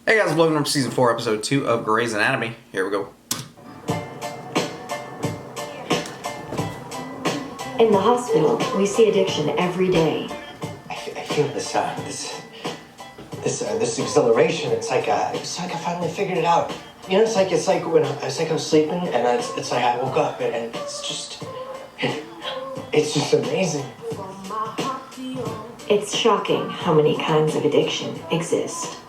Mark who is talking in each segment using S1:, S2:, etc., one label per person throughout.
S1: Hey guys, welcome to Season 4, Episode 2 of Grey's Anatomy. Here we go.
S2: In the hospital, we see addiction every day.
S3: I feel this exhilaration. It's like I finally figured it out. You know, it's like when I was sleeping, and it's like I woke up, and it's just amazing.
S2: It's shocking how many kinds of addiction exist.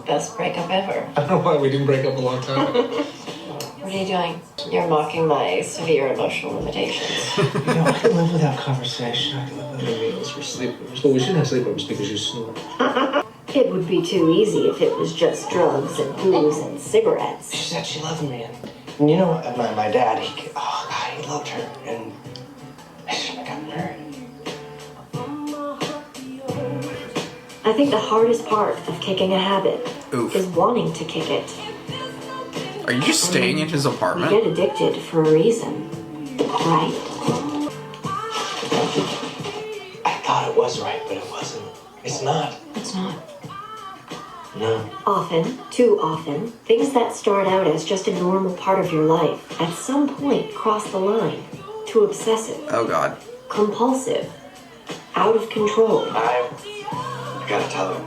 S4: Best breakup ever.
S5: I don't know why we didn't break up a long time ago.
S4: What are you doing? You're mocking my severe emotional limitations.
S3: You know, I can live without conversation. I can live without
S5: Meals for sleepovers. Well, we shouldn't have sleepovers because you snore.
S2: It would be too easy if it was just drugs and booze and cigarettes.
S3: She said she loved me, and you know, my dad, he loved her, and I shouldn't have gotten married.
S2: I think the hardest part of kicking a habit is wanting to kick it.
S1: Are you just staying in his
S2: We
S1: apartment?
S2: get addicted for a reason, right?
S3: I thought it was right, but it wasn't. It's not.
S2: It's not.
S3: No.
S2: Often, too often, things that start out as just a normal part of your life at some point cross the line to obsessive,
S1: Oh god.
S2: compulsive, out of control.
S3: I gotta tell her.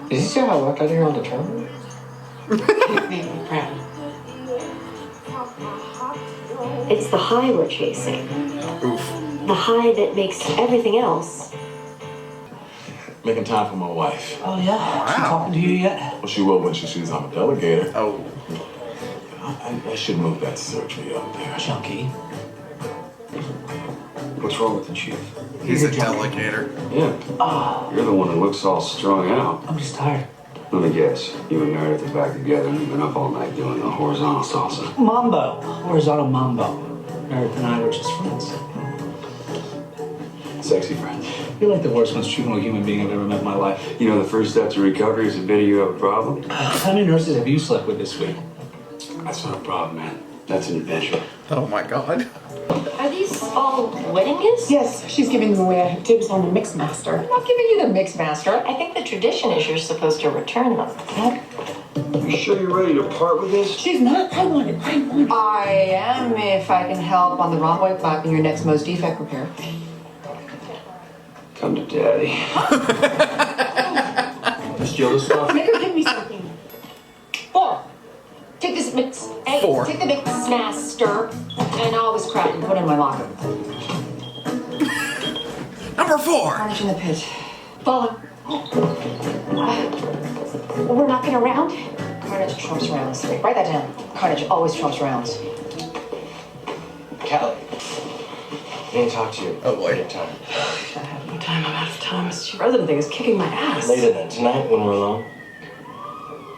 S3: Did you see how I walked out of here on the terminal?
S4: Make me proud.
S2: It's the high we're chasing.
S1: Oof.
S2: The high that makes everything else
S6: Making time for my wife.
S3: Oh yeah. She
S1: Wow.
S3: talking to you yet?
S6: Well, she will when she sees I'm a delegator.
S1: Oh.
S6: I should move that surgery up there.
S3: Chunky.
S6: What's wrong with the chief?
S1: He's a delegator.
S6: Yeah. You're the one that looks all strung out.
S3: I'm just tired.
S6: Let me guess. You and Meredith are back together and you've been up all night doing the horizontal salsa.
S3: Mambo. Horizontal mambo. Meredith and I were just friends.
S6: Sexy friends.
S5: You're like the worst, most juvenile human being I've ever met in my life.
S6: You know the first step to recovery is admitting you have a problem?
S5: How many nurses have you slept with this week?
S6: That's not a problem, man. That's an adventure.
S1: Oh my god.
S4: Are these all wedding gifts?
S7: Yes, she's giving them away. I have dibs on the mix master. I'm not giving you the mix master.
S4: I think the tradition is you're supposed to return them.
S6: You sure you're ready to part with this?
S7: She's not. I want it. I am if I can help on the runway flap in your next most defect repair.
S6: Come to daddy.
S5: Steal this stuff?
S7: Make her give me something. 4. Take this mix. 8.
S1: 4.
S7: Take the mix master. And all this crap and put it in my locker.
S1: Number 4!
S7: Carnage in the pit. Follow. We're knocking around. Carnage trumps rounds. Write that down. Carnage always trumps rounds.
S3: Kelly. I need to talk to you.
S1: Oh boy.
S3: Anytime.
S7: I have no time. I'm out of time. This resident thing is kicking my ass.
S3: Later then. Tonight when we're alone.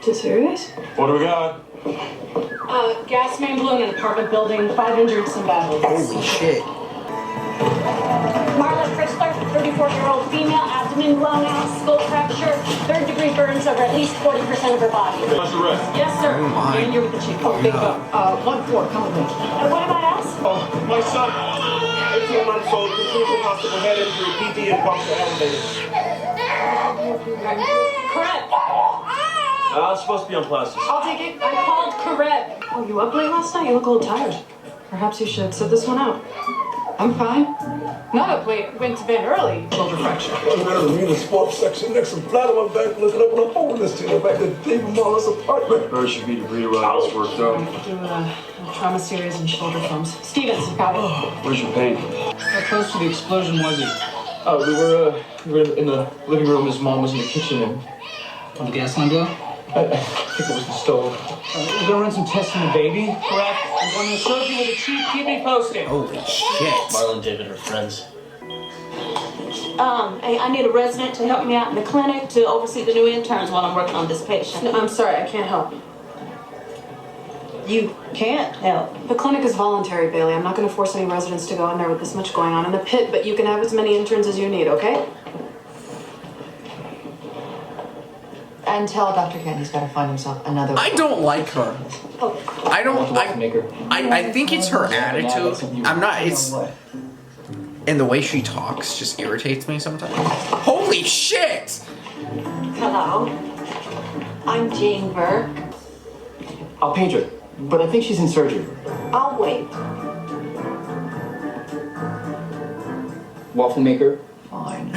S7: Is it serious?
S6: What do we got?
S8: Gas main blew in an apartment building, 5 injured, some badly.
S1: Holy shit.
S8: Marla Fritzler, 34-year-old female, abdomen blown out, skull fracture, 3rd-degree burns over at least 40% of her body.
S6: What's the rest?
S8: Yes, sir.
S1: Oh, my.
S8: And you're with the chief.
S7: Oh, bingo. 1-4, come with me.
S8: What about us?
S9: My son, 18 months old, conclusion hospital head injury, PT and pumps are elevated.
S8: Correct.
S9: I'm supposed to be on plastic.
S8: I'll take it. I called correct.
S10: Oh, you up late last night? You look a little tired. Perhaps you should sit this one out.
S7: I'm fine. Not up late. Went to bed early. Shoulder fracture.
S9: I'm in the sports section next to flat on my back, looking up and I'm holding this to the back of David Marla's apartment.
S6: Bird should be debris while it's worked out.
S10: Do a trauma series and shoulder foams. Stevens, got it.
S6: Where's your pain?
S5: How close to the explosion was he?
S9: Oh, we were in the living room. His mom was in the kitchen, and
S5: On the gas line blow?
S9: I think it was the stove.
S5: We're gonna run some tests on the baby. Correct. I'm going to surgery with the chief. Keep me posted.
S1: Holy shit.
S3: Marla and David are friends.
S8: I need a resident to help me out in the clinic to oversee the new interns while I'm working on this patient.
S10: No, I'm sorry, I can't help.
S8: You can't help.
S10: The clinic is voluntary, Bailey. I'm not going to force any residents to go in there with this much going on in the pit, but you can have as many interns as you need, okay?
S7: And tell Dr. Ken he's got to find himself another.
S1: I don't like her. I don't.
S9: Maker.
S1: I think it's her attitude. I'm not. It's. And the way she talks just irritates me sometimes. Holy shit!
S4: Hello. I'm Jane Burke.
S3: I'll page her, but I think she's in surgery.
S4: I'll wait.
S3: Waffle maker.
S7: Fine.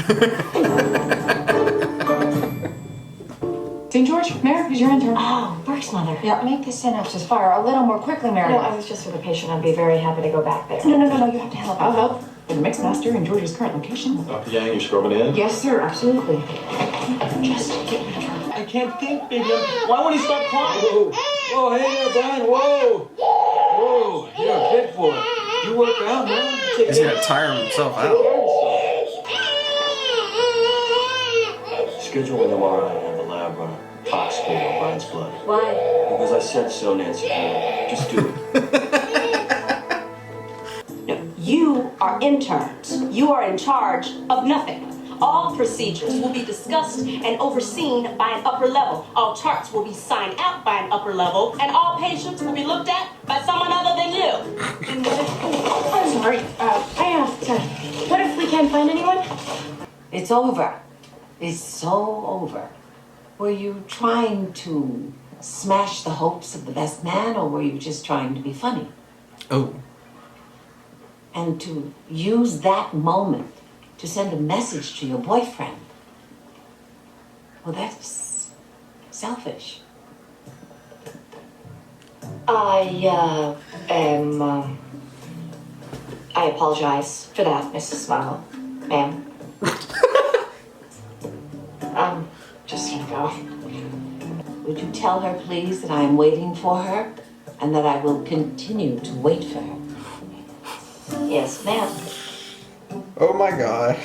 S7: St. George, Mayor, here's your intern.
S2: Oh, Burke's mother.
S7: Yeah, make the synapses fire a little more quickly, Mary.
S2: No, I was just with a patient. I'd be very happy to go back there.
S7: No, you have to help. I'll help. With the mix master in George's current location.
S9: Dr. Yang, you scrubbing in?
S7: Yes, sir, absolutely.
S2: Just get rid of her.
S5: I can't think, baby. Why won't he stop crying?
S9: Whoa. Oh, hey there, Brian. Whoa. Whoa. You're a big boy. You work out, man.
S1: He's gonna tire himself out.
S11: Schedule an MRI and have the lab run a tox score on Brian's blood.
S2: Why?
S11: Because I said so, Nancy. Just do it.
S8: You are interns. You are in charge of nothing. All procedures will be discussed and overseen by an upper level. All charts will be signed out by an upper level, and all patients will be looked at by someone other than you.
S10: I'm sorry. I have to. What if we can't find anyone?
S12: It's over. It's so over. Were you trying to smash the hopes of the best man, or were you just trying to be funny?
S1: Oh.
S12: And to use that moment to send a message to your boyfriend. Well, that's selfish.
S2: I apologize for that, Mrs. Smile. Ma'am. I'm just gonna go.
S12: Would you tell her, please, that I am waiting for her and that I will continue to wait for her?
S2: Yes, ma'am.
S1: Oh my god.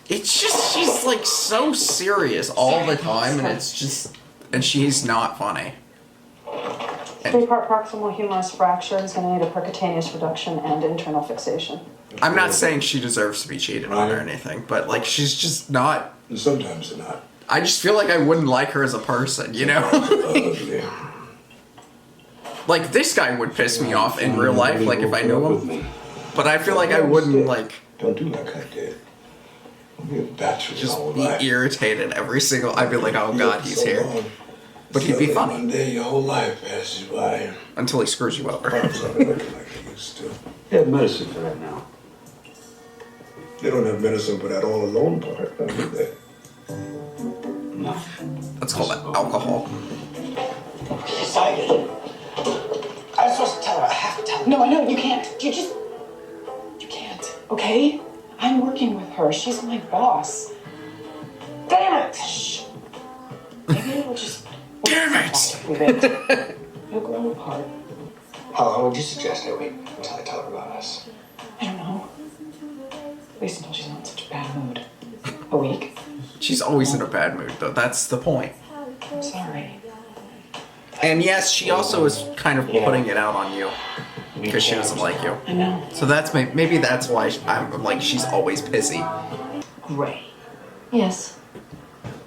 S1: It's just, she's like so serious all the time, and it's just, and she's not funny.
S10: 3-part proximal humerus fracture is going to need a percutaneous reduction and internal fixation.
S1: I'm not saying she deserves to be cheated on or anything, but like she's just not.
S9: Sometimes they're not.
S1: I just feel like I wouldn't like her as a person, you know? Like this guy would piss me off in real life, like if I knew him. But I feel like I wouldn't like.
S9: Don't do like I did.
S1: Just be irritated every single. I'd be like, oh god, he's here. But he'd be funny.
S9: One day your whole life passes by.
S1: Until he screws you over.
S6: They have medicine for that now.
S9: They don't have medicine for that all alone part, do they?
S6: No.
S1: That's called alcohol.
S3: Decided. I'm supposed to tell her. I have to tell her.
S10: No, I know, you can't. You can't, okay? I'm working with her. She's my boss.
S3: Damn it!
S10: Shh. Maybe it'll just...
S1: Damn it!
S10: You'll grow apart.
S3: How long would you suggest I wait until I tell her about us?
S10: I don't know. At least until she's not in such a bad mood. A week?
S1: She's always in a bad mood, though. That's the point.
S10: I'm sorry.
S1: And yes, she also is kind of putting it out on you. Because she doesn't like you.
S10: I know.
S1: So that's maybe that's why I'm like, she's always pissy.
S13: Gray.
S2: Yes.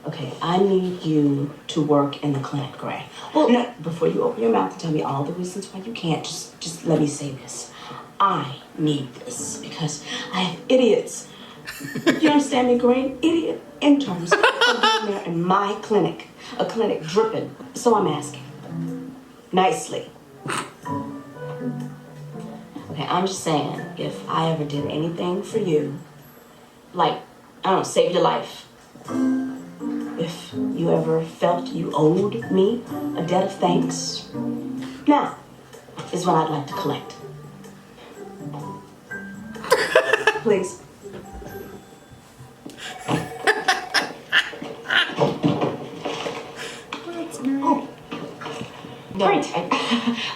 S13: Okay, I need you to work in the clinic, Gray. Well, no, before you open your mouth and tell me all the reasons why you can't, just let me say this. I need this because I have idiots. You understand me, Gray? Idiot interns are there in my clinic. A clinic dripping. So I'm asking. Nicely. Okay, I'm just saying, if I ever did anything for you, like, I don't know, save your life. If you ever felt you owed me a debt of thanks, now is when I'd like to collect. Please.
S10: No. Great.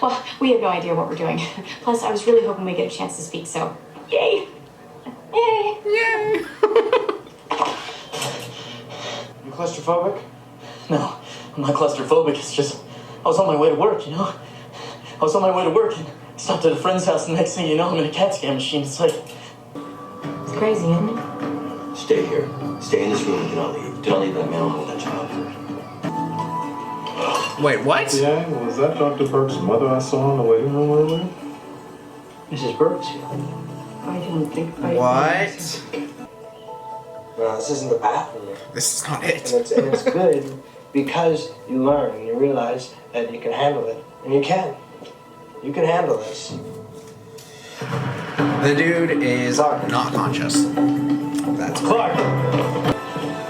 S10: Well, we have no idea what we're doing. Plus, I was really hoping we'd get a chance to speak, so yay! Yay!
S1: Yay!
S3: You claustrophobic? No, I'm not claustrophobic. It's just, I was on my way to work, you know? I was on my way to work and stopped at a friend's house, and the next thing you know, I'm in a CAT scan machine. It's like...
S2: It's crazy, isn't it?
S11: Stay here. Stay in this room and do not leave. Do not leave that man alone with that child.
S1: Wait, what?
S9: Yeah, was that Dr. Burke's mother I saw in the waiting room earlier?
S3: Mrs. Burke's here.
S2: Are you
S13: and think about your
S1: What?
S13: feelings.
S14: No, this isn't the bathroom.
S1: This is not it.
S14: And it's good because you learn and you realize that you can handle it. And you can. You can handle this.
S1: The dude is not conscious. That's
S3: Clark!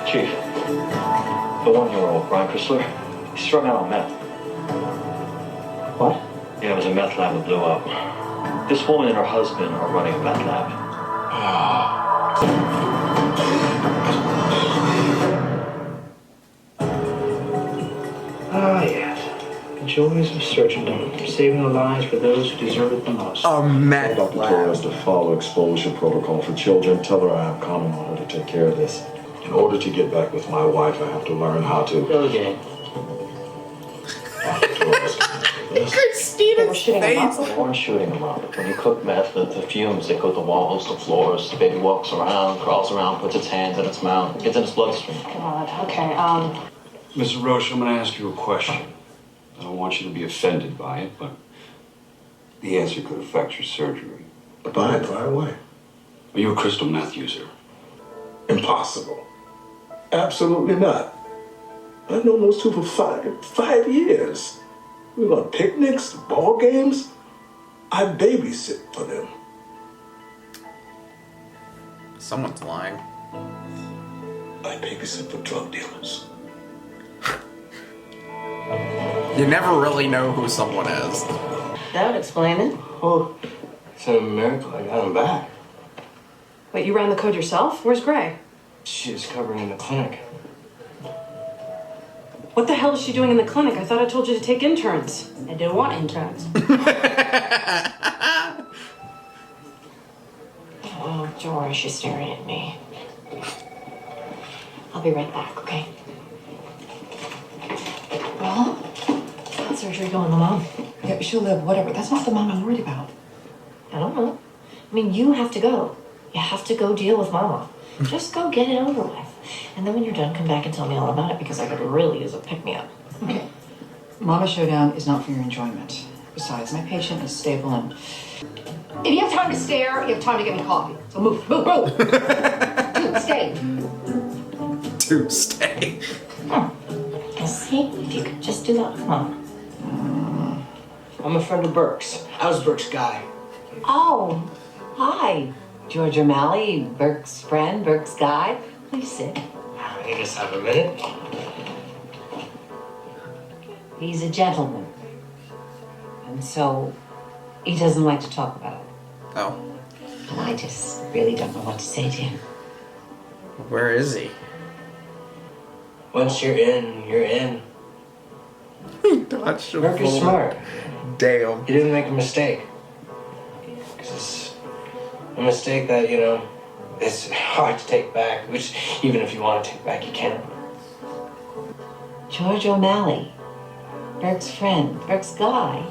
S3: Chief, the 1-year-old, Brian Chrysler, he's struck out on meth.
S14: What?
S3: Yeah, it was a meth lab that blew up. This woman and her husband are running a meth lab.
S14: Ah, yes. The joys of surgeondom, saving the lives for those who deserve it the most.
S1: meth
S15: Dr. Torres to follow exposure protocol for children. Tell her I have common on her to take care of this.
S6: In order to get back with my wife, I have to learn how to.
S14: Okay.
S1: Christina's face.
S3: They weren't shooting him up. When you cook meth, the fumes, they coat the walls, the floors. The baby walks around, crawls around, puts its hands in its mouth, gets in its bloodstream.
S10: God, okay,
S6: Mrs. Roche, I'm going to ask you a question. I don't want you to be offended by it, but the answer could affect your surgery.
S9: Fine, fire away.
S6: Are you a crystal meth user?
S9: Impossible. Absolutely not. I've known those two for five years. We went on picnics, ball games. I babysit for them.
S1: Someone's lying.
S9: I babysit for drug dealers.
S1: You never really know who someone is.
S12: That would explain it.
S14: Oh, it's a miracle I got him back.
S10: wait, you ran the code yourself? Where's Gray?
S14: She's covering in the clinic.
S10: What the hell is she doing in the clinic? I thought I told you to take interns.
S13: I don't want interns.
S4: Oh, George, she's staring at me. I'll be right back, okay? Well, how's surgery going, the mom?
S7: Yeah, she'll live, whatever. That's not the mom I'm worried about.
S4: I don't know. I mean, you have to go. You have to go deal with Mama. Just go get it over with. And then when you're done, come back and tell me all about it because I could really use a pick-me-up.
S7: Okay. Mama Showdown is not for your enjoyment. Besides, my patient is stable and... If you have time to stare, you have time to get me coffee. So move. Dude, stay.
S1: To stay.
S4: See, if you could just do that with Mama.
S14: I'm a friend of Burke's. I was Burke's guy.
S12: Oh, hi. George O'Malley, Burke's friend, Burke's guy. Please sit.
S14: You just have a minute.
S12: He's a gentleman. And so he doesn't like to talk about it.
S1: Oh.
S12: And I just really don't know what to say to him.
S1: Where is he?
S14: Once you're in, you're in.
S1: Dodged a
S14: Burke is
S1: bullet.
S14: smart.
S1: Damn.
S14: He didn't make a mistake. Because it's a mistake that, you know, it's hard to take back, which even if you want to take back, you can't.
S12: George O'Malley, Burke's friend, Burke's guy,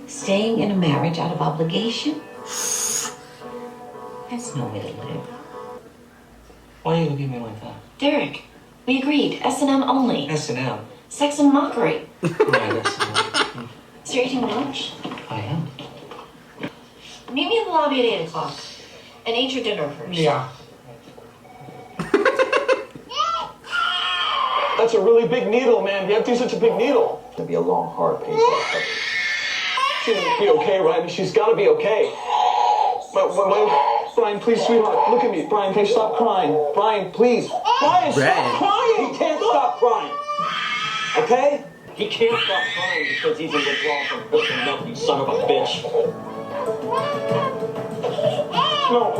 S12: staying in a marriage out of obligation? That's no way to live.
S14: Why do you look at me like that?
S4: Derek, we agreed. S&M only.
S14: S&M.
S4: Sex and mockery.
S14: Yeah, that's
S4: So you're eating lunch?
S14: I am.
S4: Meet me in the lobby at 8 o'clock. And eat your dinner first.
S14: Yeah.
S3: That's a really big needle, man. You have to use such a big needle.
S11: It'll be a long, hard, painful recovery.
S3: She's gonna be okay, right? She's gotta be okay. But Brian, please, sweetheart, look at me. Brian, can you stop crying? Brian, please. Brian, stop crying!
S14: He can't stop crying. Okay?
S3: He can't stop crying because he's in withdrawal from hooking up, you son of a bitch. No.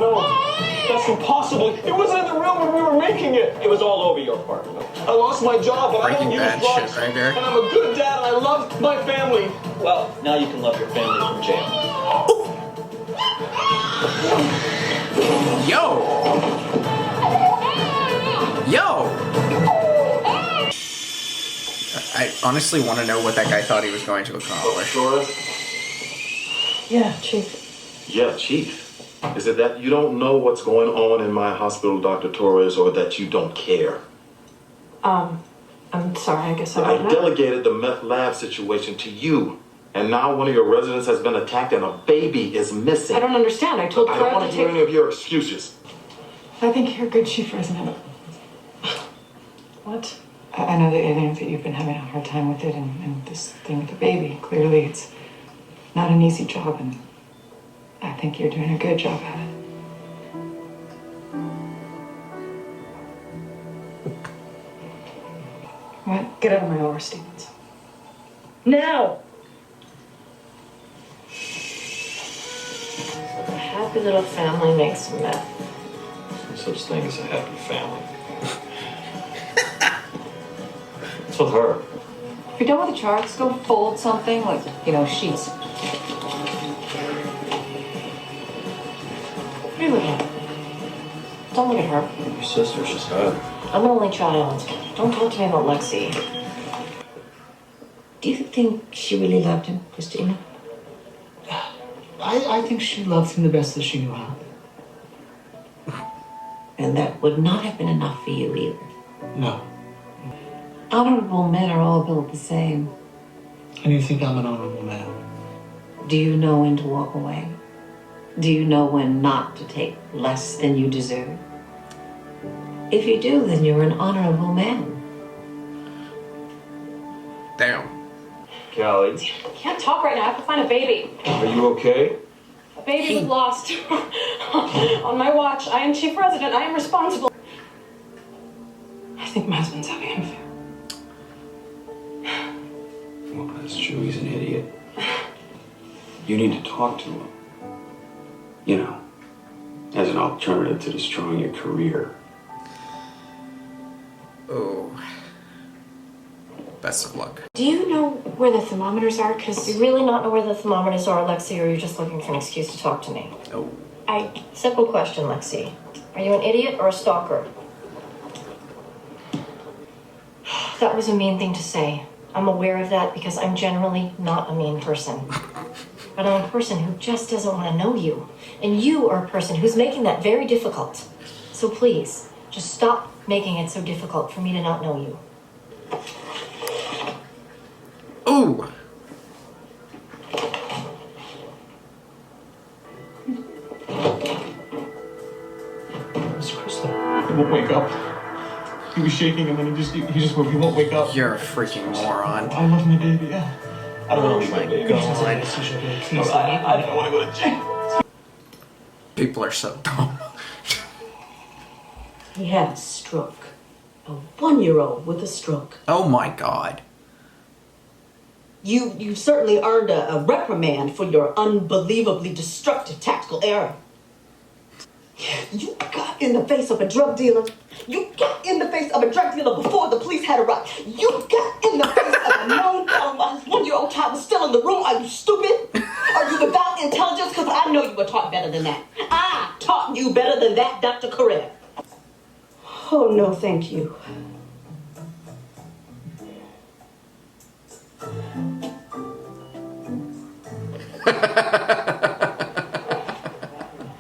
S3: That's impossible. It wasn't in the room when we were making it. It was all over your part. I lost my job, but I don't use drugs.
S1: Right there.
S3: And I'm a good dad, and I love my family. Well, now you can love your family from jail.
S1: Yo! I honestly want to know what that guy thought he was going to accomplish.
S14: Yeah, Chief.
S15: Yeah, Chief. Is it that you don't know what's going on in my hospital, Dr. Torres, or that you don't care?
S10: I'm sorry, I guess I
S15: I
S10: don't know.
S15: delegated the meth lab situation to you. And now one of your residents has been attacked and a baby is missing.
S7: I don't understand. I told
S15: I
S7: Claire
S15: don't
S7: to
S15: want to hear
S7: take...
S15: any of your excuses.
S7: I think you're a good chief resident. What? I know that you've been having a hard time with it and this thing with the baby. Clearly it's not an easy job, and I think you're doing a good job at it. What? Get out of my overstatements. Now!
S4: A happy little family makes some meth.
S3: No such thing as a happy family. What's with her?
S7: If you're done with the charts, go fold something like, sheets. What are you looking at? Don't look at her.
S3: Your sister, she's dead.
S4: I'm an only child. Don't talk to me about Lexi.
S12: Do you think she really loved him, Christina?
S5: I think she loved him the best that she knew how.
S12: And that would not have been enough for you either.
S5: No.
S12: Honorable men are all built the same.
S5: And you think I'm an honorable man?
S12: Do you know when to walk away? Do you know when not to take less than you deserve? If you do, then you're an honorable man.
S1: Damn.
S3: Callie.
S10: I can't talk right now. I have to find a baby.
S3: Are you okay?
S10: A baby was lost. On my watch. I am chief resident. I am responsible.
S7: I think my husband's having an affair.
S6: Well, that's true. He's an idiot. You need to talk to him. As an alternative to destroying your career.
S1: Oh. Best of luck.
S4: Do you know where the thermometers are? Because you really not know where the thermometers are, Lexi, or you're just looking for an excuse to talk to me?
S1: Oh.
S4: Simple question, Lexi. Are you an idiot or a stalker? That was a mean thing to say. I'm aware of that because I'm generally not a mean person. But I'm a person who just doesn't want to know you. And you are a person who's making that very difficult. So please, just stop making it so difficult for me to not know you.
S1: Ooh.
S5: It's Krista. He won't wake up. He was shaking and then he won't wake up.
S1: You're a freaking moron.
S5: I love my baby, yeah. I don't
S1: Oh
S5: know
S1: my
S5: baby.
S1: God.
S5: I don't want to go to jail.
S1: People are so dumb.
S13: He had a stroke. A 1-year-old with a stroke.
S1: Oh my God.
S13: You certainly earned a reprimand for your unbelievably destructive tactical error. You got in the face of a drug dealer. You got in the face of a drug dealer before the police had arrived. You got in the face of a known 1-year-old child was still in the room. Are you stupid? Are you without intelligence? Because I know you were taught better than that. I taught you better than that, Dr. Correa. Oh, no, thank you.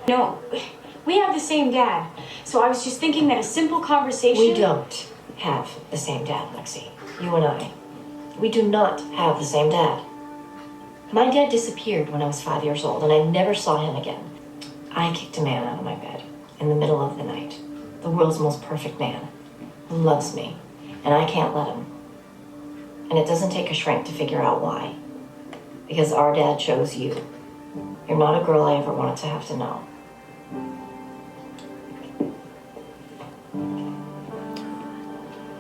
S10: No, we have the same dad. So I was just thinking that a simple conversation...
S4: We don't have the same dad, Lexi. You and I. We do not have the same dad. My dad disappeared when I was 5 years old, and I never saw him again. I kicked a man out of my bed in the middle of the night. The world's most perfect man who loves me, and I can't let him. And it doesn't take a shrink to figure out why. Because our dad chose you. You're not a girl I ever wanted to have to know.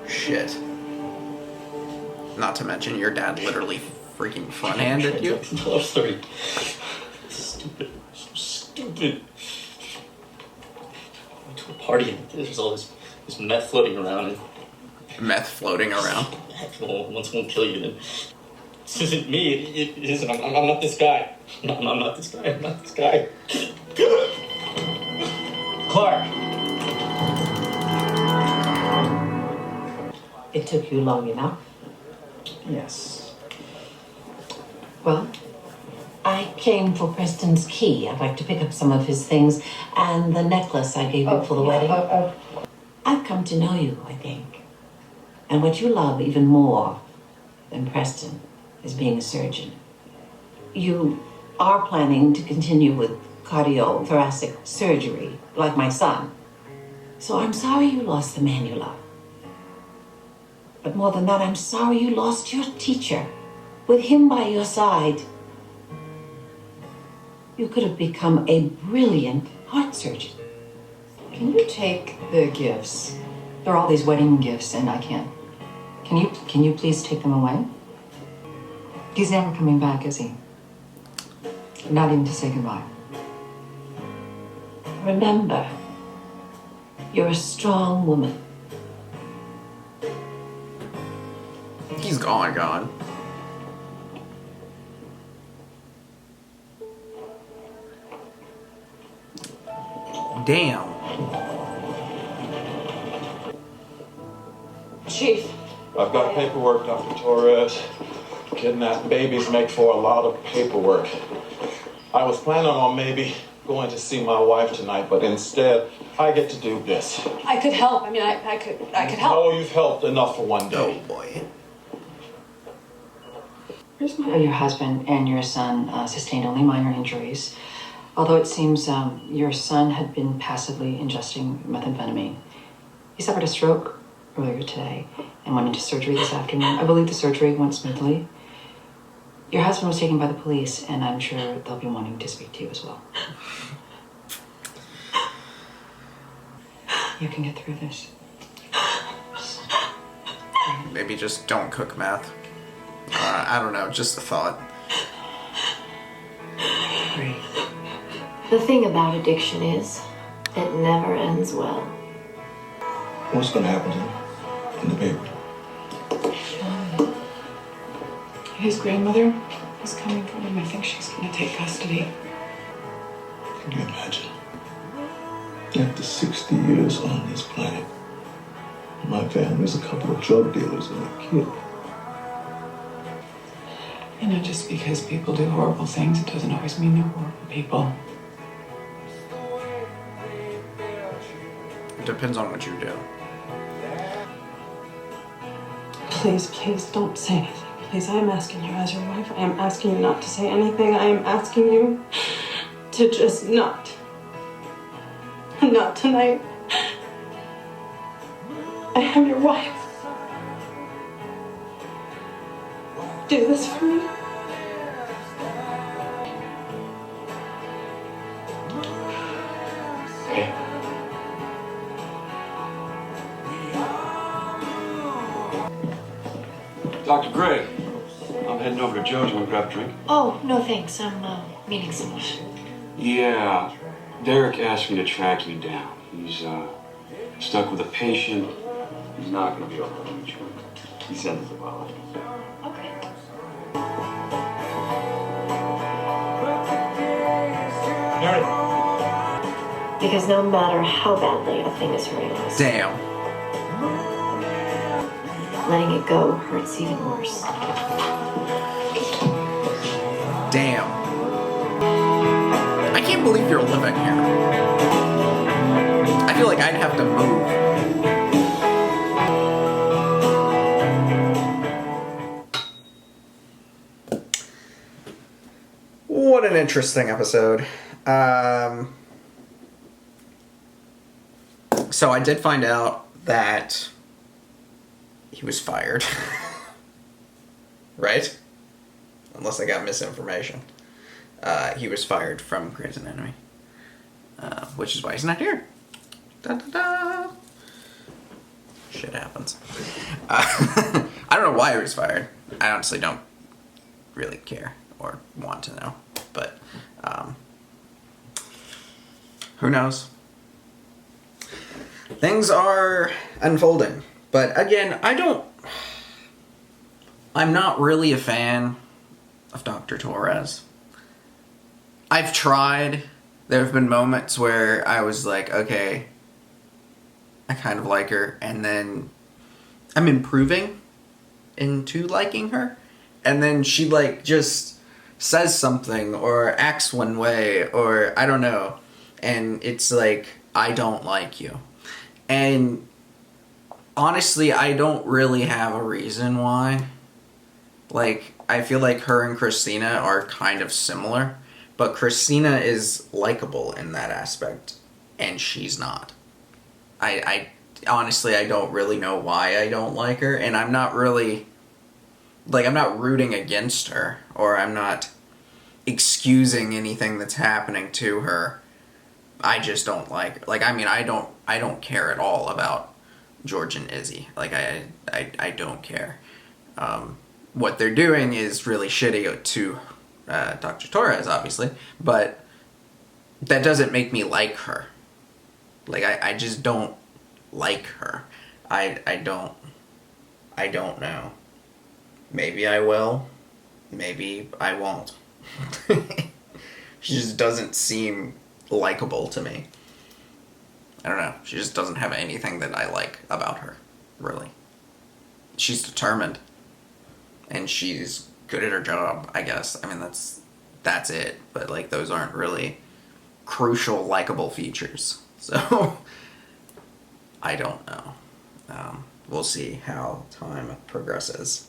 S1: Shit. Not to mention your dad literally freaking front-handed you.
S3: Love story. Stupid. So stupid. I went to a party and there's all this meth floating around. And
S1: meth floating around.
S3: Once won't kill you, then this isn't me. It isn't. I'm not this guy. No, I'm not this guy. I'm not this guy.
S5: Clark.
S12: It took you long enough.
S7: Yes.
S12: Well, I came for Preston's key. I'd like to pick up some of his things and the necklace I gave you for the wedding. I've come to know you, I think. And what you love even more than Preston is being a surgeon. you are planning to continue with cardiothoracic surgery, like my son. So I'm sorry you lost the man you love. But more than that, I'm sorry you lost your teacher. With him by your side, you could have become a brilliant heart surgeon.
S7: Can you take the gifts? There are all these wedding gifts, and I can't. Can you please take them away? He's never coming back, is he? Not even to say goodbye.
S12: Remember, you're a strong woman.
S1: He's gone. Damn.
S10: Chief.
S15: I've got paperwork, Dr. Torres. Kidnapped babies make for a lot of paperwork. I was planning on maybe going to see my wife tonight, but instead, I get to do this.
S10: I could help. I mean, I could help.
S15: Oh, you've helped enough for one day.
S1: Oh, boy.
S7: Your husband and your son sustained only minor injuries, although it seems your son had been passively ingesting methamphetamine. He suffered a stroke earlier today and went into surgery this afternoon. I believe the surgery went smoothly. Your husband was taken by the police, and I'm sure they'll be wanting to speak to you as well. You can get through this.
S1: Maybe just don't cook meth. I don't know, just a thought.
S2: The thing about addiction is, it never ends well.
S9: What's gonna happen to him and the baby?
S7: His grandmother is coming for him. I think she's going to take custody.
S9: Can you imagine? After 60 years on this planet, my family's a couple of drug dealers and a kid.
S7: You know, just because people do horrible things, it doesn't always mean they're horrible people.
S1: It depends on what you do.
S10: Please don't say anything. Please, I am asking you as your wife. I am asking you not to say anything. I am asking you to just not. Not tonight. I am your wife. Do this for me.
S6: Okay. Dr. Gray, I'm heading over to Joe's. Want to grab a drink?
S4: Oh, no thanks. I'm meeting someone.
S6: Yeah. Derek asked me to track you down. He's stuck with a patient. He's not going to be able to reach you. He sent us a volunteer.
S4: Okay.
S2: Because no matter how badly a thing is hurting us,
S1: Damn.
S2: letting it go hurts even worse.
S1: Damn. I can't believe you're living here. I feel like I'd have to move. What an interesting episode. So I did find out that he was fired. Right? Unless I got misinformation. He was fired from Grey's Anatomy. Which is why he's not here. Da, da, da. Shit happens. I don't know why he was fired. I honestly don't really care or want to know. But, who knows? Things are unfolding. But again, I'm not really a fan of Dr. Torres. I've tried. There have been moments where I was like, okay, I kind of like her, and then I'm improving into liking her, and then she like just says something or acts one way or I don't know, and it's like, I don't like you. And honestly, I don't really have a reason why. Like, I feel like her and Christina are kind of similar, but Christina is likable in that aspect, and she's not. I honestly, I don't really know why I don't like her, and I'm not really, like, I'm not rooting against her, or I'm not excusing anything that's happening to her. I just don't like, I mean, I don't care at all about George and Izzy. Like, I don't care. What they're doing is really shitty to Dr. Torres, obviously, but that doesn't make me like her. Like, I just don't like her. I don't know. Maybe I will. Maybe I won't. She just doesn't seem likable to me. I don't know. She just doesn't have anything that I like about her, really. She's determined. And she's good at her job, I guess. I mean, that's it. But, like, those aren't really crucial, likable features. So, I don't know. We'll see how time progresses.